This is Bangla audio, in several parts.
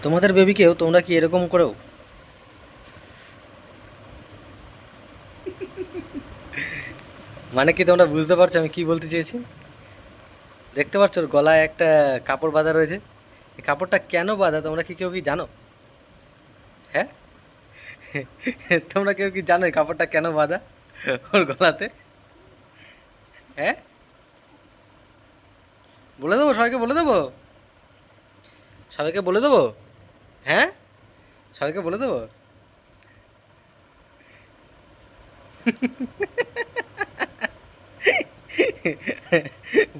তোমাদের বেবিকেও তোমরা কি এরকম করেও? মানে কি তোমরা বুঝতে পারছো আমি কি বলতে চেয়েছি? দেখতে পাচ্ছ ওর গলায় একটা কাপড় বাঁধা রয়েছে। এই কাপড়টা কেন বাঁধা তোমরা কি কেউ কি জানো? হ্যাঁ, তোমরা কেউ কি জানো এই কাপড়টা কেন বাঁধা ওর গলাতে? হ্যাঁ, বলে দেবো সবাইকে, বলে দেবো সবাইকে, বলে দেবো। হ্যাঁ, সবাইকে বলে দেবো।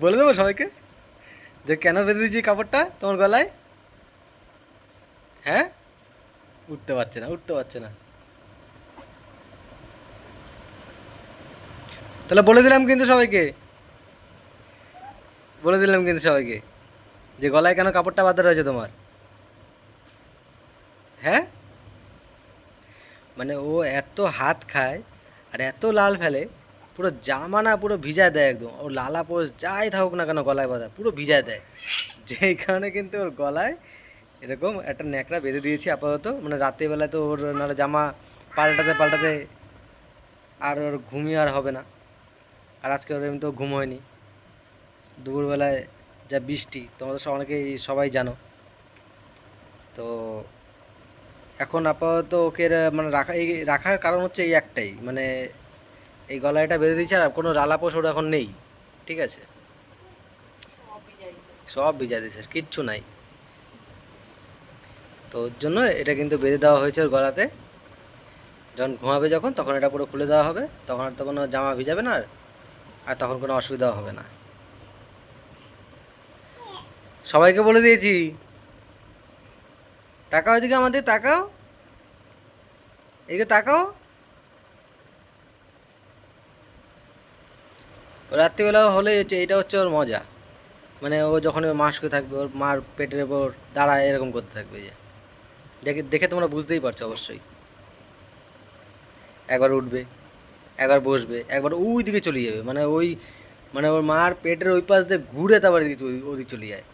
বলে দেবো সবাইকে যে কেন বেঁধে দিয়েছি এই কাপড়টা তোমার গলায়। হ্যাঁ, উঠতে পারছে না, উঠতে পারছে না। তাহলে বলে দিলাম কিন্তু সবাইকে, বলে দিলাম কিন্তু সবাইকে যে গলায় কেন কাপড়টা বাঁধা রয়েছে তোমার। হ্যাঁ, মানে ও এত হাত খায় আর এত লাল ফেলে, পুরো জামা না পুরো ভিজায় দেয় একদম। ওর লালা পোষ যাই থাকুক না কেন গলায় বাঁধা পুরো ভিজায় দেয়। যেই কারণে কিন্তু ওর গলায় এরকম একটা ন্যাকড়া বেঁধে দিয়েছি আপাতত। মানে রাত্রিবেলায় তো ওর নাহলে জামা পাল্টাতে পাল্টাতে আর ওর ঘুমিয়ে আর হবে না। আর আজকে ওর এমনিতেও ঘুম হয়নি। দুপুরবেলায় যা বৃষ্টি তোমাদের অনেকেই সবাই জানো। তো এখন আপাতত ওকে মানে রাখা, এই রাখার কারণ হচ্ছে এই একটাই, মানে এই গলায়টা বেঁধে দিয়েছে আর কোনো লালাপোষ ওর এখন নেই। ঠিক আছে, সব ভিজা দিয়েছে, কিচ্ছু নাই। তো ওর জন্য এটা কিন্তু বেঁধে দেওয়া হয়েছে ওর গলাতে। যখন ঘুমাবে যখন তখন এটা পুরো খুলে দেওয়া হবে, তখন আর তো কোনো জামা ভিজাবে না। আর তখন কোনো অসুবিধা হবে না। সবাইকে বলে দিয়েছি। তাকাও এদিকে, আমাদের তাকাও, এদিকে তাকাও। ও রাত্রিবেলা হলে এটা হচ্ছে ওর মজা। মানে ও যখন ওর মা শুয়ে থাকবে ওর মার পেটের ওপর দাঁড়ায় এরকম করতে থাকবে। যে দেখে দেখে তোমরা বুঝতেই পারছো অবশ্যই। একবার উঠবে, একবার বসবে, একবার ওই দিকে চলে যাবে। মানে ওই, মানে ওর মার পেটের ওই পাশ দিয়ে ঘুরে তারপর এদিকে ওদিকে চলে যায়।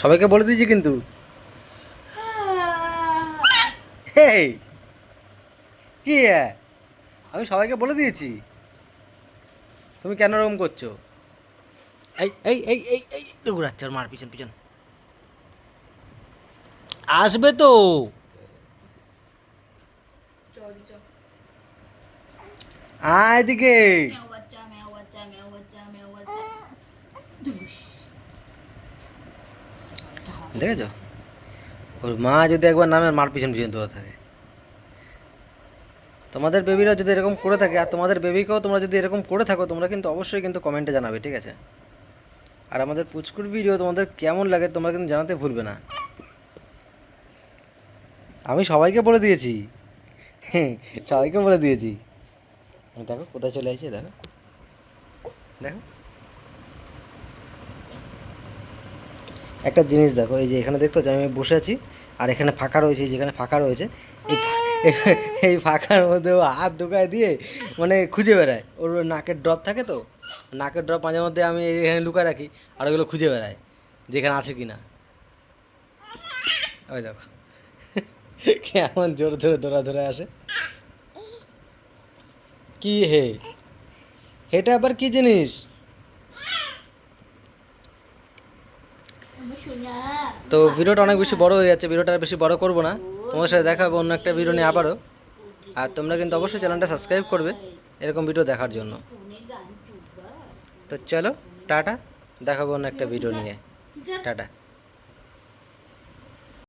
সবাইকে বলে দিয়েছি কিন্তু। এই কি আমি সবাইকে বলে দিয়েছি। তুমি কেন ওরকম করছো? এই তো ঘুরাচ্ছে ওর মার পিছন পিছন। আসবে তো, আয় এদিকে। দেখেছো ওর মা যদি একবার নামে মার পিছন পিছন দৌড়া থাকে। তোমাদের বেবিরা যদি এরকম করে থাকে আর তোমাদের বেবিকেও তোমরা যদি এরকম করে থাকো তোমরা কিন্তু অবশ্যই কিন্তু কমেন্টে জানাবে, ঠিক আছে? আর আমাদের পুচকুর ভিডিও তোমাদের কেমন লাগে তোমরা কিন্তু জানাতে ভুলবে না। আমি সবাইকে বলে দিয়েছি, হ্যাঁ, সবাইকে বলে দিয়েছি। দেখো কোথায় চলে আসছে, দেখো দেখো একটা জিনিস দেখো। এই যে এখানে দেখতে হচ্ছে আমি বসে আছি আর এখানে ফাঁকা রয়েছে, যেখানে ফাঁকা রয়েছে এই এই ফাঁকার মধ্যে ও হাত ঢুকায় দিয়ে মানে খুঁজে বেড়ায়। ওর নাকের ড্রপ থাকে তো, নাকের ড্রপ মাঝে মধ্যে আমি এখানে লুকায় রাখি আর ওগুলো খুঁজে বেড়ায় যেখানে আছে কি না। ওই দেখো কেমন জোর ধরে ধরা ধরে আসে। কি হে, এটা আবার কি জিনিস? তো ভিডিওটা অনেক বেশি বড় হয়ে যাচ্ছে, ভিডিওটা আর বেশি বড় করবো না। তোমার সাথে দেখা হবে অন্য একটা ভিডিও নিয়ে আবারও। আর তোমরা কিন্তু অবশ্যই চ্যানেলটা সাবস্ক্রাইব করবে এরকম ভিডিও দেখার জন্য। তো চলো টাটা, দেখাবো অন্য একটা ভিডিও নিয়ে। টাটা।